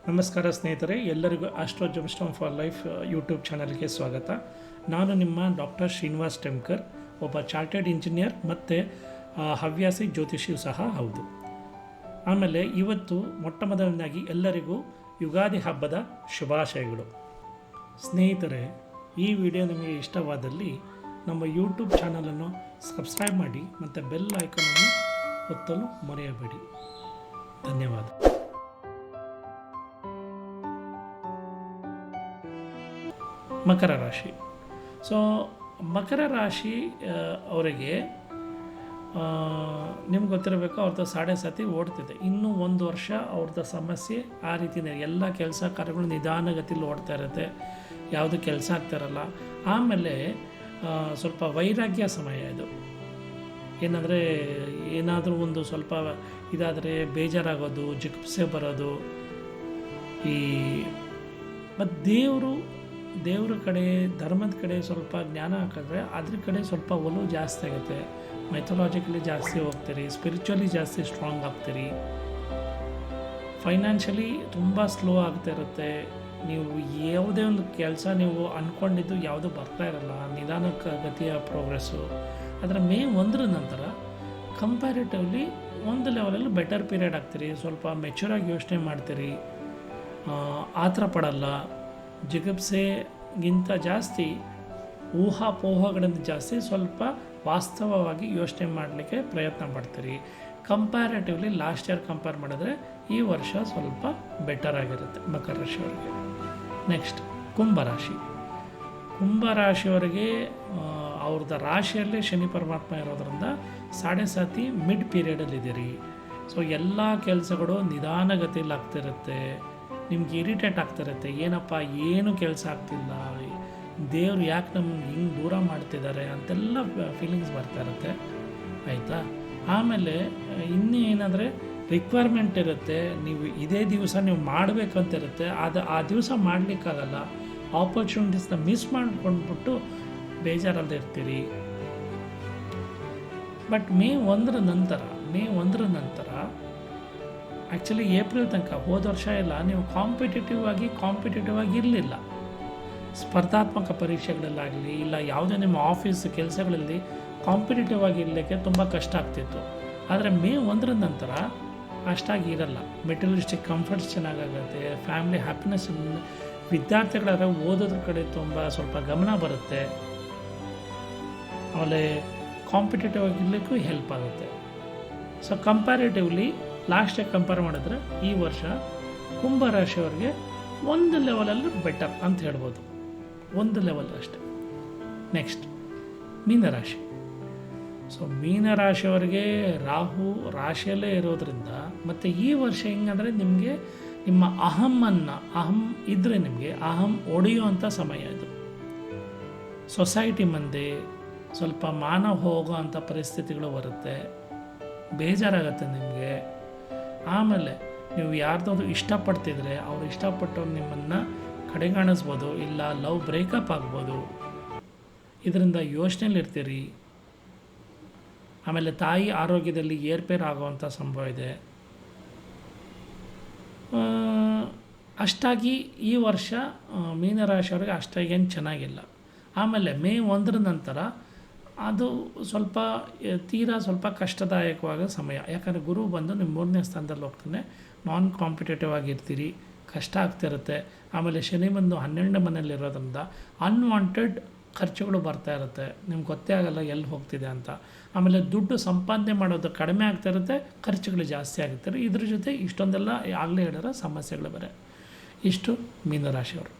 ನಮಸ್ಕಾರ ಸ್ನೇಹಿತರೆ, ಎಲ್ಲರಿಗೂ ಆಸ್ಟ್ರೋ ಜಮ್ಸ್ಟೋನ್ ಫಾರ್ ಲೈಫ್ ಯೂಟ್ಯೂಬ್ ಚಾನಲ್ಗೆ ಸ್ವಾಗತ. ನಾನು ನಿಮ್ಮ ಡಾಕ್ಟರ್ ಶ್ರೀನಿವಾಸ್ ಟೆಂಕರ್, ಒಬ್ಬ ಚಾರ್ಟೆಡ್ ಇಂಜಿನಿಯರ್ ಮತ್ತು ಹವ್ಯಾಸಿ ಜ್ಯೋತಿಷಿಯೂ ಸಹ ಹೌದು. ಆಮೇಲೆ ಇವತ್ತು ಮೊಟ್ಟ ಮೊದಲನೇದಾಗಿ ಎಲ್ಲರಿಗೂ ಯುಗಾದಿ ಹಬ್ಬದ ಶುಭಾಶಯಗಳು. ಸ್ನೇಹಿತರೆ, ಈ ವಿಡಿಯೋ ನಿಮಗೆ ಇಷ್ಟವಾದಲ್ಲಿ ನಮ್ಮ ಯೂಟ್ಯೂಬ್ ಚಾನಲನ್ನು ಸಬ್ಸ್ಕ್ರೈಬ್ ಮಾಡಿ ಮತ್ತು ಬೆಲ್ ಐಕನನ್ನು ಒತ್ತಲು ಮರೆಯಬೇಡಿ. ಧನ್ಯವಾದ. ಮಕರ ರಾಶಿ. ಮಕರ ರಾಶಿ ಅವರಿಗೆ ನಿಮ್ಗೆ ಗೊತ್ತಿರಬೇಕು, ಅವ್ರದ್ದು ಸಾಡೆ ಸತಿ ಓಡ್ತಿದೆ. ಇನ್ನೂ ಒಂದು ವರ್ಷ ಅವ್ರದ್ದು ಸಮಸ್ಯೆ ಆ ರೀತಿಯೇ. ಎಲ್ಲ ಕೆಲಸ ಕಾರ್ಯಗಳು ನಿಧಾನಗತಿಯಲ್ಲಿ ಓಡ್ತಾ ಇರುತ್ತೆ, ಯಾವುದು ಕೆಲಸ ಆಗ್ತಾರಲ್ಲ. ಆಮೇಲೆ ಸ್ವಲ್ಪ ವೈರಾಗ್ಯ ಸಮಯ ಇದು. ಏನಂದರೆ ಏನಾದರೂ ಒಂದು ಸ್ವಲ್ಪ ಇದಾದರೆ ಬೇಜಾರಾಗೋದು, ಜಿಗುಪ್ಸೆ ಬರೋದು. ಮತ್ತು ದೇವ್ರ ಕಡೆ, ಧರ್ಮದ ಕಡೆ ಸ್ವಲ್ಪ ಜ್ಞಾನ ಹಾಕಿದ್ರೆ ಅದ್ರ ಕಡೆ ಸ್ವಲ್ಪ ಒಲವು ಜಾಸ್ತಿ ಆಗುತ್ತೆ. ಮೈಥಾಲಜಿಕಲಿ ಜಾಸ್ತಿ ಹೋಗ್ತೀರಿ, ಸ್ಪಿರಿಚುವಲಿ ಜಾಸ್ತಿ ಸ್ಟ್ರಾಂಗ್ ಆಗ್ತೀರಿ. ಫೈನಾನ್ಷಿಯಲಿ ತುಂಬ ಸ್ಲೋ ಆಗ್ತಾ ಇರುತ್ತೆ. ನೀವು ಯಾವುದೇ ಒಂದು ಕೆಲಸ ನೀವು ಅಂದ್ಕೊಂಡಿದ್ದು ಯಾವುದೂ ಬರ್ತಾ ಇರಲ್ಲ, ನಿಧಾನಕ್ಕೆ ಗತಿಯ ಪ್ರೋಗ್ರೆಸ್ಸು. ಆದರೆ ಮೇ 1 ನಂತರ ಕಂಪ್ಯಾರಿಟಿವ್ಲಿ ಒಂದು ಲೆವೆಲಲ್ಲಿ ಬೆಟರ್ ಪೀರಿಯಡ್ ಆಗ್ತೀರಿ. ಸ್ವಲ್ಪ ಮೆಚೂರಾಗಿ ಯೋಚನೆ ಮಾಡ್ತೀರಿ, ಆತರ ಪಡಲ್ಲ. ಜಿಗುಪ್ಸೆಗಿಂತ ಜಾಸ್ತಿ ಊಹಾಪೋಹಗಳಿಂದ ಜಾಸ್ತಿ ಸ್ವಲ್ಪ ವಾಸ್ತವವಾಗಿ ಯೋಚನೆ ಮಾಡಲಿಕ್ಕೆ ಪ್ರಯತ್ನ ಪಡ್ತೀರಿ. ಕಂಪ್ಯಾರಿಟಿವ್ಲಿ ಲಾಸ್ಟ್ ಇಯರ್ ಕಂಪೇರ್ ಮಾಡಿದ್ರೆ ಈ ವರ್ಷ ಸ್ವಲ್ಪ ಬೆಟರ್ ಆಗಿರುತ್ತೆ ಮಕರ ರಾಶಿಯವರಿಗೆ. ನೆಕ್ಸ್ಟ್ ಕುಂಭರಾಶಿಯವರಿಗೆ ಅವ್ರದ್ದು ರಾಶಿಯಲ್ಲೇ ಶನಿ ಪರಮಾತ್ಮ ಇರೋದ್ರಿಂದ ಸಾಡೆ ಸಾತಿ ಮಿಡ್ ಪೀರಿಯಡಲ್ಲಿದ್ದೀರಿ. ಎಲ್ಲ ಕೆಲಸಗಳು ನಿಧಾನಗತಿಯಲ್ಲಿ ಆಗ್ತಿರುತ್ತೆ. ನಿಮ್ಗೆ ಇರಿಟೇಟ್ ಆಗ್ತಿರುತ್ತೆ, ಏನಪ್ಪ ಏನು ಕೆಲಸ ಆಗ್ತಿಲ್ಲ, ದೇವ್ರು ಯಾಕೆ ನಮ್ಗೆ ಹಿಂಗೆ ದೂರ ಮಾಡ್ತಿದ್ದಾರೆ ಅಂತೆಲ್ಲ ಫೀಲಿಂಗ್ಸ್ ಬರ್ತಾ ಇರುತ್ತೆ. ಆಯಿತಾ? ಆಮೇಲೆ ಇನ್ನೂ ಏನಂದರೆ ರಿಕ್ವೈರ್ಮೆಂಟ್ ಇರುತ್ತೆ. ನೀವು ಇದೇ ದಿವಸ ನೀವು ಮಾಡಬೇಕಂತ ಇರುತ್ತೆ, ಆ ದಿವಸ ಮಾಡಲಿಕ್ಕಾಗಲ್ಲ. ಆಪರ್ಚುನಿಟೀಸ್ನ ಮಿಸ್ ಮಾಡ್ಕೊಂಡ್ಬಿಟ್ಟು ಬೇಜಾರಲ್ಲಿ ಇರ್ತೀರಿ. ಬಟ್ ಮೇ 1 ನಂತರ ಆ್ಯಕ್ಚುಲಿ ಏಪ್ರಿಲ್ ತನಕ ಹೋದ ವರ್ಷ ಎಲ್ಲ ನೀವು ಕಾಂಪಿಟೇಟಿವ್ ಆಗಿ ಇರಲಿಲ್ಲ. ಸ್ಪರ್ಧಾತ್ಮಕ ಪರೀಕ್ಷೆಗಳಲ್ಲಾಗಲಿ ಇಲ್ಲ ಯಾವುದೇ ನಿಮ್ಮ ಆಫೀಸ್ ಕೆಲಸಗಳಲ್ಲಿ ಕಾಂಪಿಟೇಟಿವ್ ಆಗಿ ಇರಲಿಕ್ಕೆ ತುಂಬ ಕಷ್ಟ ಆಗ್ತಿತ್ತು. ಆದರೆ ಮೇ 1 ನಂತರ ಅಷ್ಟಾಗಿ ಇರಲ್ಲ. ಮೆಟೀರಿಯಲಿಸ್ಟಿಕ್ ಕಂಫರ್ಟ್ಸ್ ಚೆನ್ನಾಗಾಗುತ್ತೆ, ಫ್ಯಾಮಿಲಿ ಹ್ಯಾಪಿನೆಸ್. ವಿದ್ಯಾರ್ಥಿಗಳಾದರೆ ಓದೋದ್ರ ಕಡೆ ಸ್ವಲ್ಪ ಗಮನ ಬರುತ್ತೆ. ಆಮೇಲೆ ಕಾಂಪಿಟೇಟಿವ್ ಆಗಿರಲಿಕ್ಕೂ ಹೆಲ್ಪ್ ಆಗುತ್ತೆ. ಕಂಪ್ಯಾರಿಟಿವ್ಲಿ ಲಾಸ್ಟ್ ಇಯರ್ ಕಂಪೇರ್ ಮಾಡಿದ್ರೆ ಈ ವರ್ಷ ಕುಂಭರಾಶಿಯವರಿಗೆ ಒಂದು ಲೆವೆಲಲ್ಲಿ ಬೆಟರ್ ಅಂತ ಹೇಳ್ಬೋದು, ಒಂದು ಲೆವೆಲ್ ಅಷ್ಟೆ. ನೆಕ್ಸ್ಟ್ ಮೀನರಾಶಿ. ಮೀನರಾಶಿಯವರಿಗೆ ರಾಹು ರಾಶಿಯಲ್ಲೇ ಇರೋದ್ರಿಂದ ಮತ್ತು ಈ ವರ್ಷ ಹೆಂಗಂದರೆ ನಿಮಗೆ ನಿಮ್ಮ ಅಹಂ ಇದ್ದರೆ ನಿಮಗೆ ಅಹಂ ಒಡೆಯುವಂಥ ಸಮಯ ಇದು. ಸೊಸೈಟಿ ಮುಂದೆ ಸ್ವಲ್ಪ ಮಾನ ಹೋಗೋ ಅಂಥ ಪರಿಸ್ಥಿತಿಗಳು ಬರುತ್ತೆ, ಬೇಜಾರಾಗುತ್ತೆ ನಿಮಗೆ. ಆಮೇಲೆ ನೀವು ಯಾರ್ದಾದ್ರು ಇಷ್ಟಪಡ್ತಿದ್ರೆ ಅವ್ರು ಇಷ್ಟಪಟ್ಟವ್ರು ನಿಮ್ಮನ್ನು ಕಡೆಗಾಣಿಸ್ಬೋದು, ಇಲ್ಲ ಲವ್ ಬ್ರೇಕಪ್ ಆಗ್ಬೋದು. ಇದರಿಂದ ಯೋಚನೆಯಲ್ಲಿರ್ತೀರಿ. ಆಮೇಲೆ ತಾಯಿ ಆರೋಗ್ಯದಲ್ಲಿ ಏರ್ಪೇರು ಆಗುವಂಥ ಸಂಭವ ಇದೆ. ಅಷ್ಟಾಗಿ ಈ ವರ್ಷ ಮೀನರಾಶಿಯವ್ರಿಗೆ ಅಷ್ಟಾಗೇನು ಚೆನ್ನಾಗಿಲ್ಲ. ಆಮೇಲೆ ಮೇ 1 ನಂತರ ಅದು ಸ್ವಲ್ಪ ಸ್ವಲ್ಪ ಕಷ್ಟದಾಯಕವಾದ ಸಮಯ. ಯಾಕಂದರೆ ಗುರು ಬಂದು ನಿಮ್ಮ 3ನೇ ಸ್ಥಾನದಲ್ಲಿ ಹೋಗ್ತಾನೆ. ನಾನ್ ಕಾಂಪಿಟೇಟಿವ್ ಆಗಿರ್ತೀರಿ, ಕಷ್ಟ ಆಗ್ತಿರುತ್ತೆ. ಆಮೇಲೆ ಶನಿ ಬಂದು 12ನೇ ಮನೆಯಲ್ಲಿರೋದ್ರಿಂದ ಅನ್ವಾಂಟೆಡ್ ಖರ್ಚುಗಳು ಬರ್ತಾ ಇರುತ್ತೆ, ನಿಮ್ಗೆ ಗೊತ್ತೇ ಆಗಲ್ಲ ಎಲ್ಲಿ ಹೋಗ್ತಿದೆ ಅಂತ. ಆಮೇಲೆ ದುಡ್ಡು ಸಂಪಾದನೆ ಮಾಡೋದು ಕಡಿಮೆ ಆಗ್ತಾ ಇರುತ್ತೆ, ಖರ್ಚುಗಳು ಜಾಸ್ತಿ ಆಗುತ್ತೆ. ಇದ್ರ ಜೊತೆ ಇಷ್ಟೊಂದೆಲ್ಲ ಆಗಲೇ ಹೇಳಿರೋ ಸಮಸ್ಯೆಗಳು ಬೇರೆ. ಇಷ್ಟು ಮೀನರಾಶಿಯವರು.